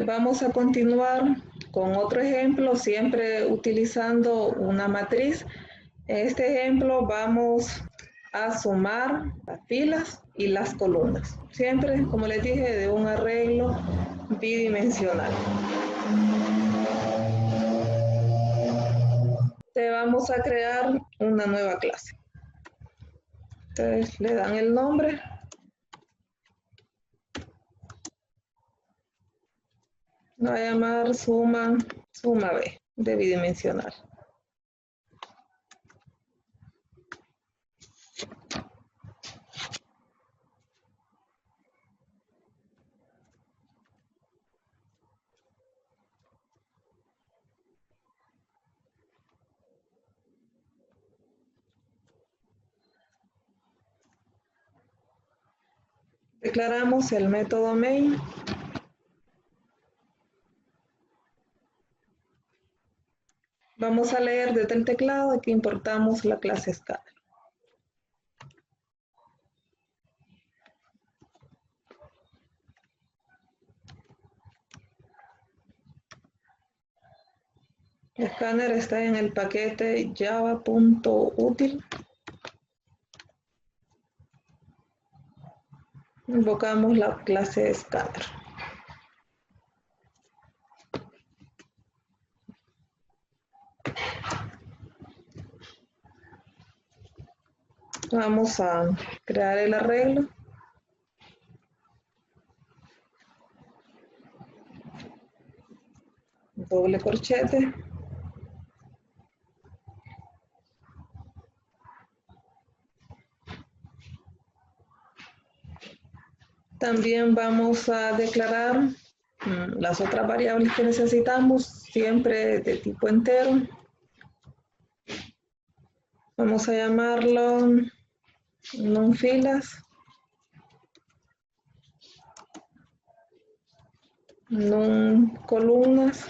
Vamos a continuar con otro ejemplo, siempre utilizando una matriz. En este ejemplo vamos a sumar las filas y las columnas. Siempre, como les dije, de un arreglo bidimensional. Te vamos a crear una nueva clase. Entonces le dan el nombre. Lo voy a llamar suma B, de bidimensional. Declaramos el método main. Vamos a leer desde el teclado que importamos la clase scatter. El escáner está en el paquete java.util. Invocamos la clase scatter. Vamos a crear el arreglo. Doble corchete. También vamos a declarar las otras variables que necesitamos, siempre de tipo entero. Vamos a llamarlo num_filas, num_columnas,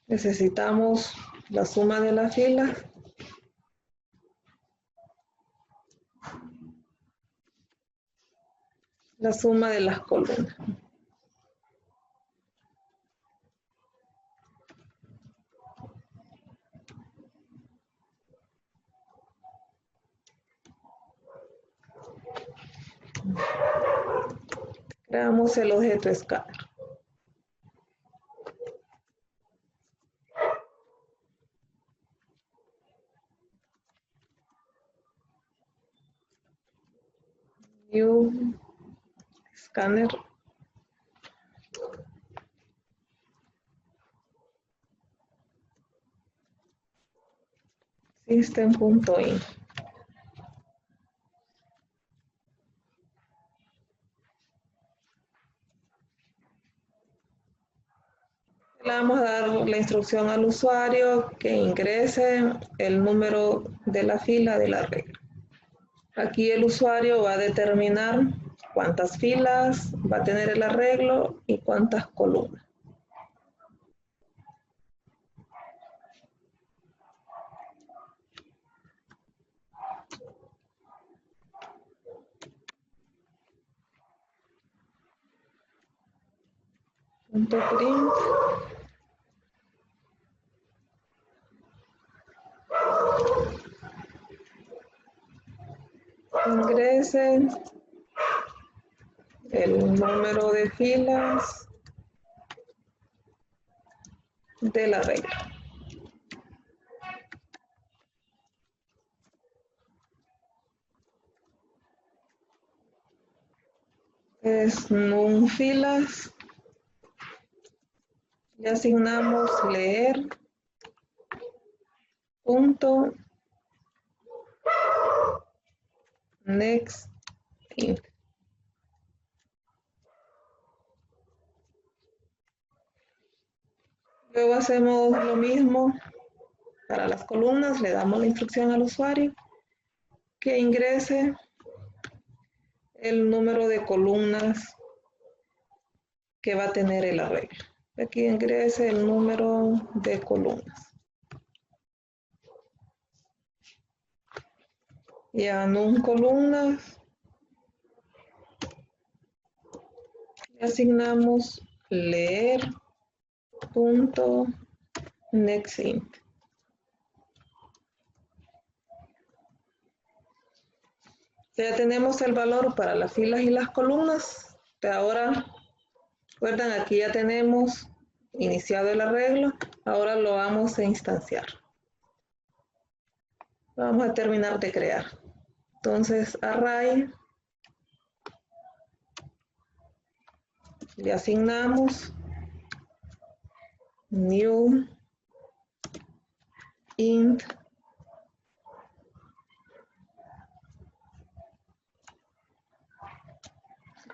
necesitamos la suma de las filas, la suma de las columnas. Creamos el objeto scatter. New scanner. System.in. Le vamos a dar la instrucción al usuario que ingrese el número de la fila del arreglo. Aquí el usuario va a determinar cuántas filas va a tener el arreglo y cuántas columnas. .print. Ingrese el número de filas de la regla. Es num_filas. Le asignamos leer punto next int. Luego hacemos lo mismo para las columnas, le damos la instrucción al usuario que ingrese el número de columnas que va a tener el arreglo. Aquí ingrese el número de columnas. Y a num_columnas Asignamos leer punto nextInt. Ya tenemos el valor para las filas y las columnas. Ahora, recuerdan, aquí ya tenemos iniciado el arreglo. Ahora lo vamos a instanciar. Lo vamos a terminar de crear. Entonces, array. Le asignamos new int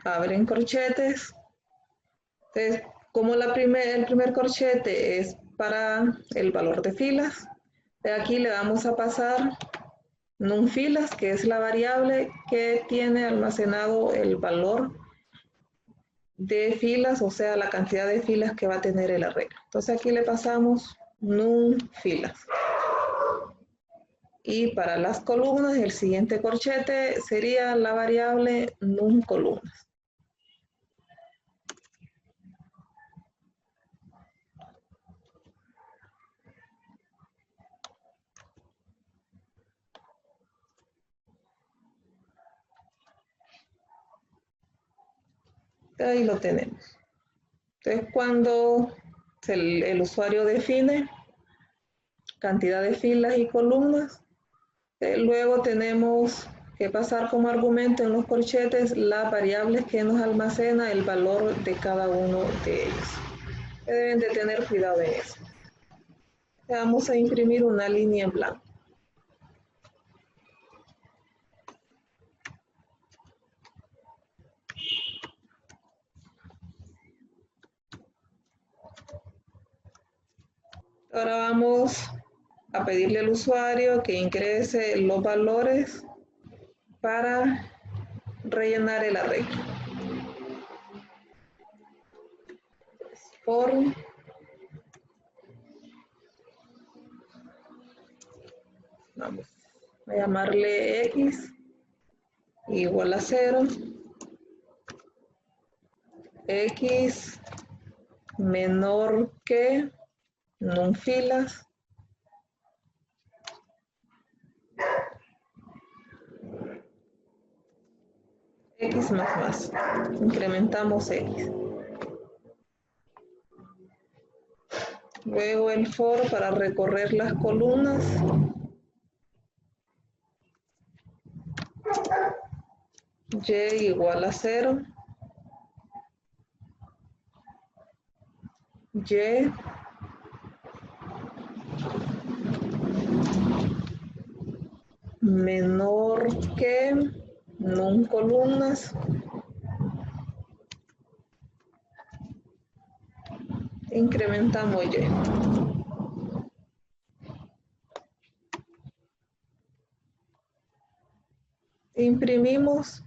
abren corchetes. Entonces, como el primer corchete es para el valor de filas, de aquí le vamos a pasar numFilas, que es la variable que tiene almacenado el valor de filas, o sea, la cantidad de filas que va a tener el arreglo. Entonces aquí le pasamos numFilas. Y para las columnas, el siguiente corchete sería la variable numColumnas. Ahí lo tenemos. Entonces, cuando el usuario define cantidad de filas y columnas, luego tenemos que pasar como argumento en los corchetes las variables que nos almacena el valor de cada uno de ellos. Deben de tener cuidado en eso. Vamos a imprimir una línea en blanco. Ahora vamos a pedirle al usuario que ingrese los valores para rellenar el arreglo. For vamos a llamarle x igual a 0, x menor que numFilas x más. Incrementamos x. Luego el for para recorrer las columnas. Y igual a 0. Y menor que numColumnas incrementamos Y. Imprimimos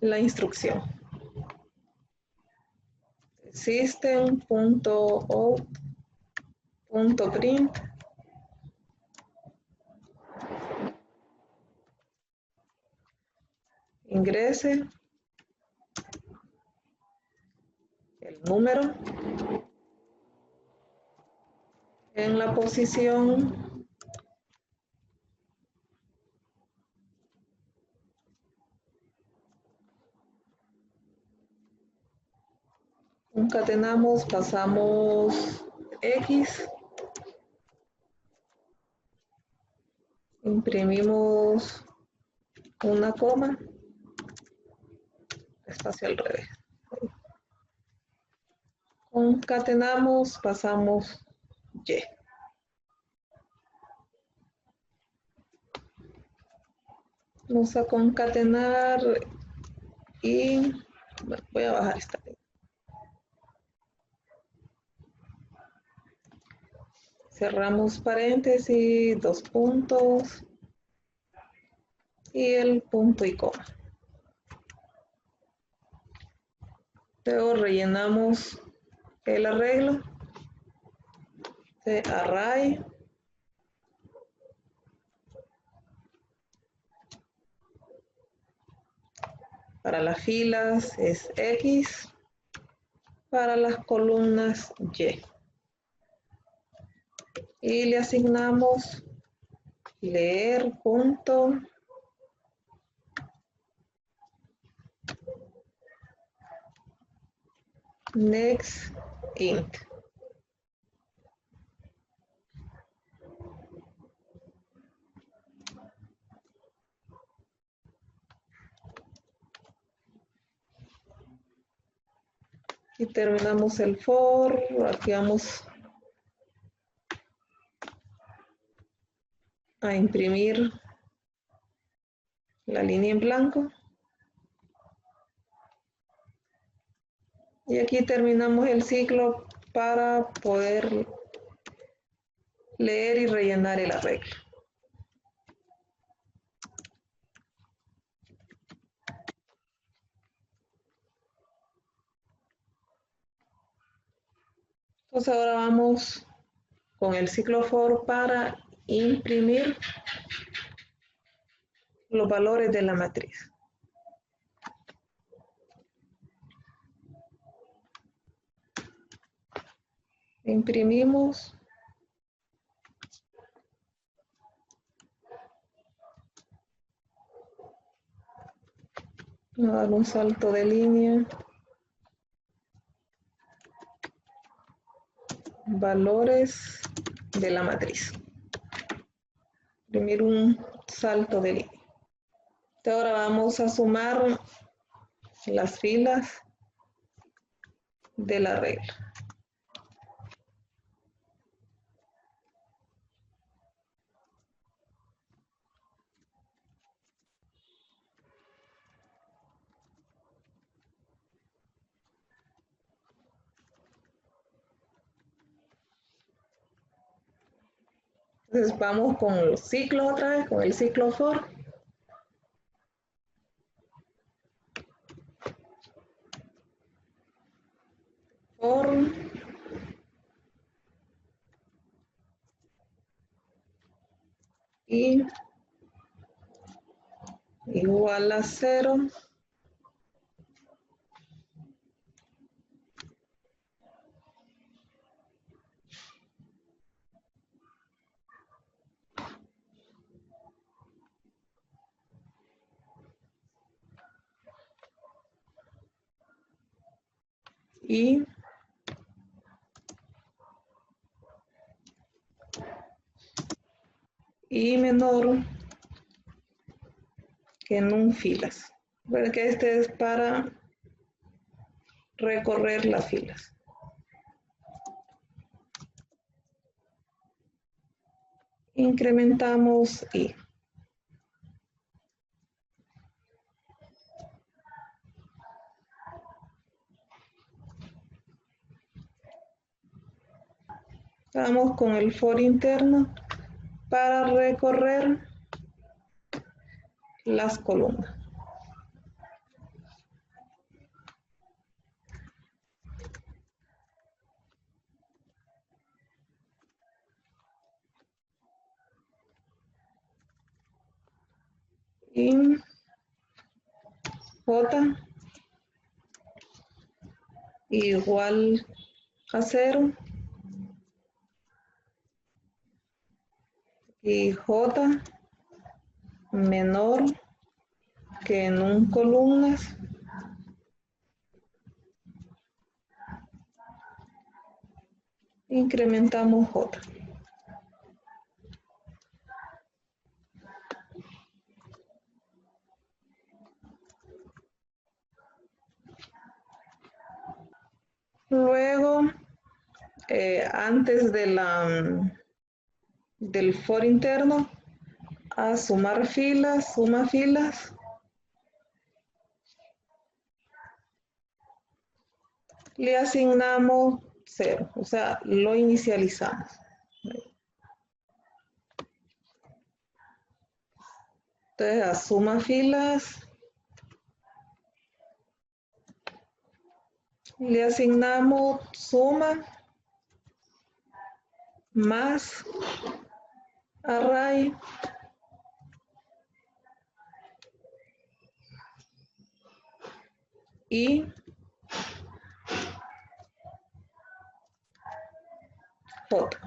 la instrucción. System.out.print ingrese el número en la posición concatenamos, pasamos X, imprimimos una coma, espacio al revés. Concatenamos, pasamos Y. Vamos a concatenar y bueno, voy a bajar esta. Cerramos paréntesis, dos puntos y el punto y coma. Luego rellenamos el arreglo de array. Para las filas es X. Para las columnas Y. Y le asignamos leer punto next int. Y terminamos el for. Aquí vamos a imprimir la línea en blanco. Y aquí terminamos el ciclo para poder leer y rellenar el arreglo. Entonces ahora vamos con el ciclo for para imprimir los valores de la matriz. Imprimimos. Voy a dar un salto de línea. Valores de la matriz. Imprimir un salto de línea. Ahora vamos a sumar las filas de la regla. Entonces vamos con los ciclos otra vez, con el ciclo for. For y igual a 0. Y menor que num filas. Recuerden que este es para recorrer las filas. Incrementamos y. Vamos con el for interno para recorrer las columnas. Y J igual a 0 y J menor que en un columnas incrementamos J. Luego, antes de del for interno, a sumar filas, suma filas. Le asignamos 0, o sea, lo inicializamos. Entonces, a suma filas, le asignamos suma más array I, J.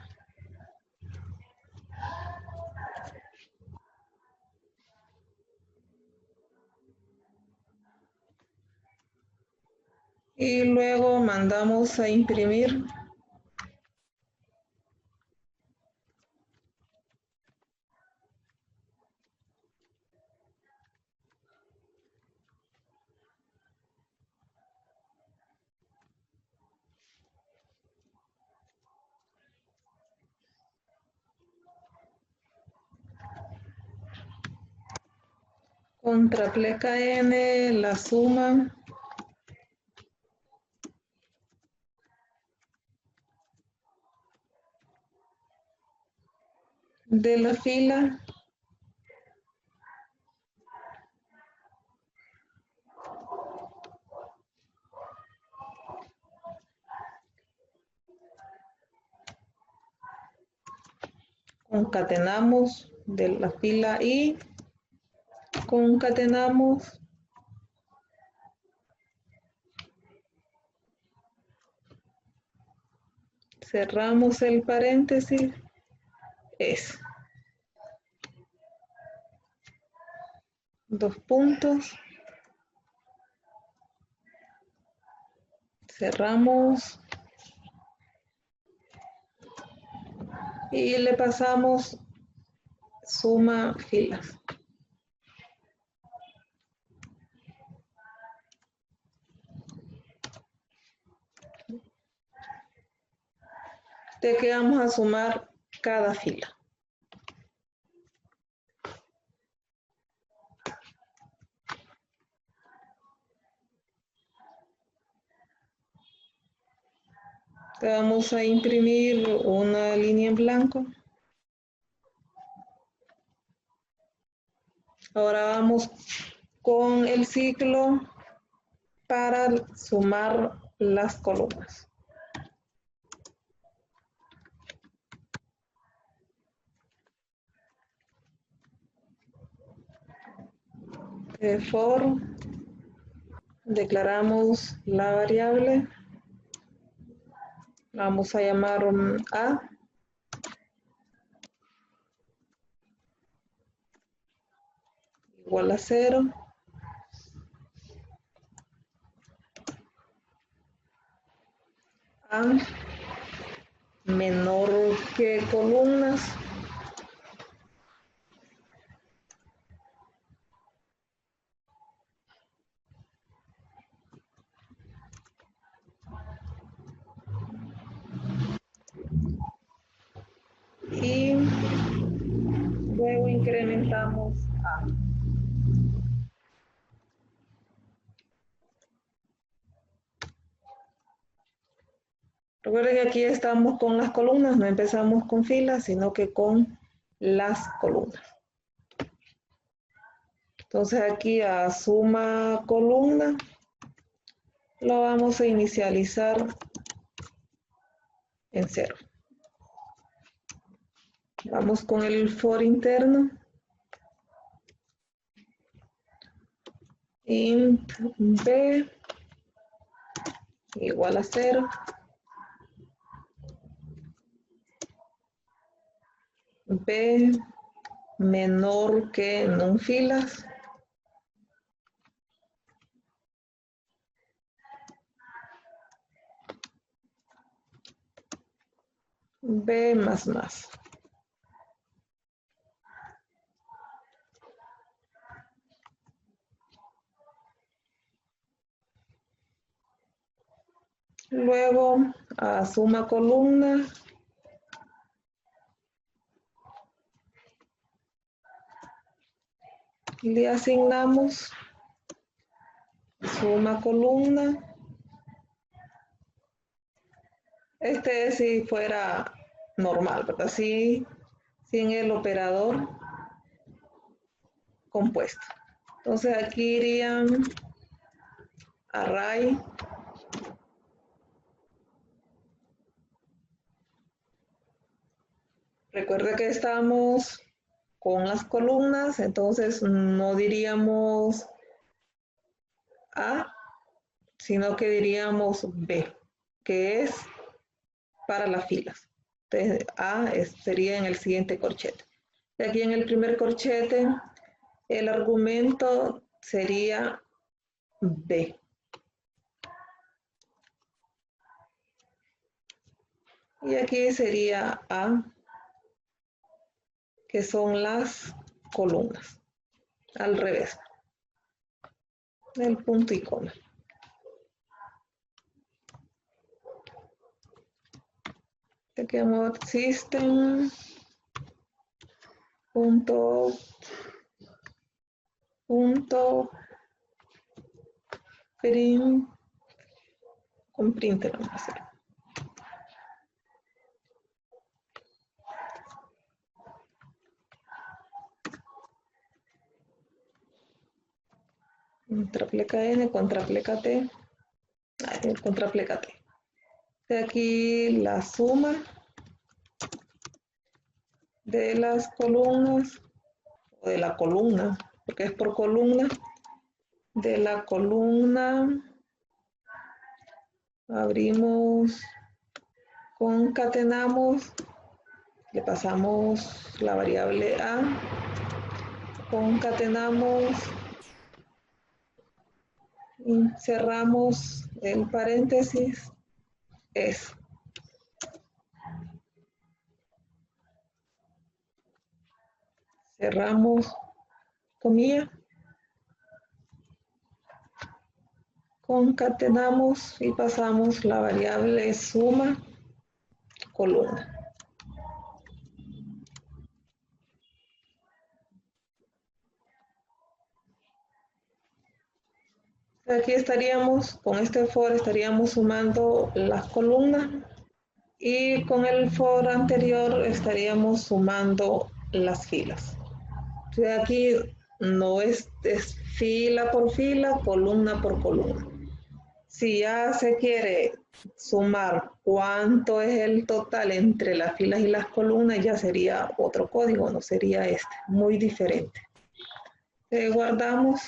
Y luego mandamos a imprimir contra pleca N la suma de la fila concatenamos de la fila I, concatenamos cerramos el paréntesis, es dos puntos, cerramos y le pasamos suma filas. De que vamos a sumar cada fila. Vamos a imprimir una línea en blanco. Ahora vamos con el ciclo para sumar las columnas. For, declaramos la variable, vamos a llamar A, igual a 0, A menor que columnas, y luego incrementamos A. Recuerden que aquí estamos con las columnas, no empezamos con filas, sino que con las columnas. Entonces aquí a suma columna lo vamos a inicializar en 0. Vamos con el for interno. Int b igual a 0. B menor que non filas. B más más. Luego, a suma columna, le asignamos suma columna. Este es si fuera normal, ¿verdad? Sin el operador compuesto. Entonces aquí irían array recuerda que estamos con las columnas, entonces no diríamos A, sino que diríamos B, que es para las filas. Entonces, sería en el siguiente corchete. Y aquí en el primer corchete, el argumento sería B. Y aquí sería A, que son las columnas, al revés, el punto y coma. Aquí vamos system punto print con printer vamos a hacer. Contrapleca N, contrapleca T, contrapleca T. De aquí la suma de las columnas, o de la columna, porque es por columna, de la columna, abrimos, concatenamos, le pasamos la variable A, concatenamos, y cerramos el paréntesis, es. Cerramos comilla, concatenamos y pasamos la variable suma columna. Aquí estaríamos, con este for estaríamos sumando las columnas y con el for anterior estaríamos sumando las filas. Entonces aquí no es fila por fila, columna por columna. Si ya se quiere sumar cuánto es el total entre las filas y las columnas, ya sería otro código, no sería este, muy diferente. Guardamos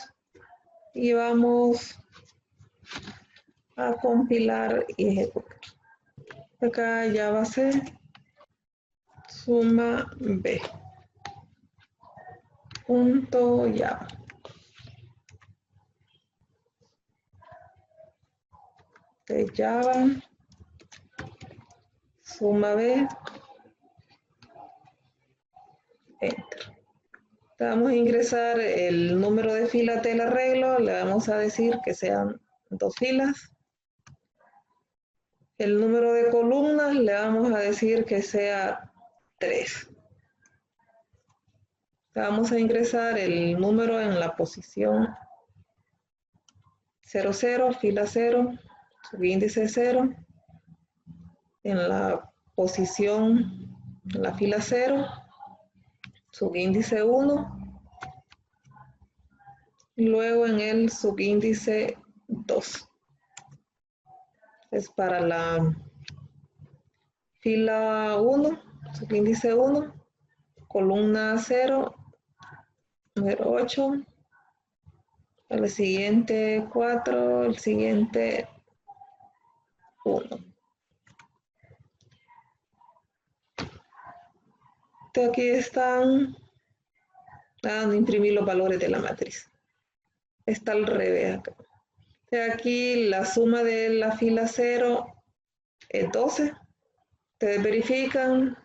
y vamos a compilar y ejecutar. Acá ya va a ser suma B. Punto Java. De Java, suma B, enter. Vamos a ingresar el número de filas del arreglo, le vamos a decir que sean 2 filas. El número de columnas le vamos a decir que sea 3. Vamos a ingresar el número en la posición 00, fila 0, subíndice 0. En la posición, en la fila 0, subíndice 1. Y luego en el subíndice 2. Es para la fila 1, subíndice 1, columna 0, número 8, el siguiente 4, el siguiente 1. Aquí están, van a imprimir los valores de la matriz. Está al revés acá. Aquí la suma de la fila 0 es 12. Ustedes verifican.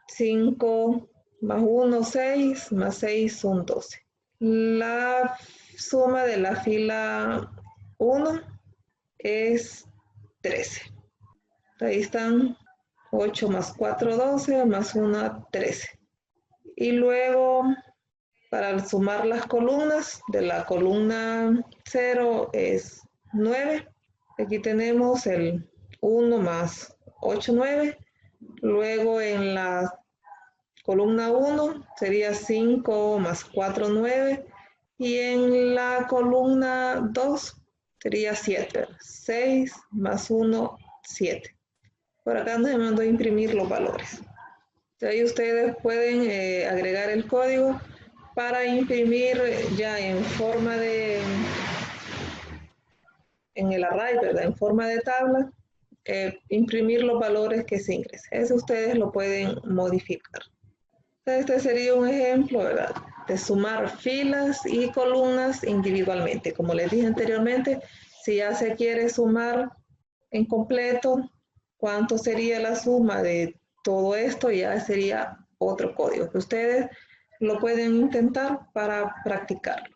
5 más 1, 6, más 6 son 12. La suma de la fila 1 es 13. Ahí están 8 más 4, 12, más 1, 13. Y luego, para sumar las columnas, de la columna 0 es 9. Aquí tenemos el 1 más 8, 9. Luego en la columna 1 sería 5 más 4, 9. Y en la columna 2 sería 7. 6 más 1, 7. Por acá nos mandó a imprimir los valores. Ahí ustedes pueden agregar el código para imprimir ya en forma de en el array, ¿verdad? En forma de tabla, imprimir los valores que se ingresen. Eso ustedes lo pueden modificar. Este sería un ejemplo, ¿verdad?, de sumar filas y columnas individualmente. Como les dije anteriormente, si ya se quiere sumar en completo, ¿cuánto sería la suma de todo esto? Ya sería otro código que ustedes lo pueden intentar para practicarlo.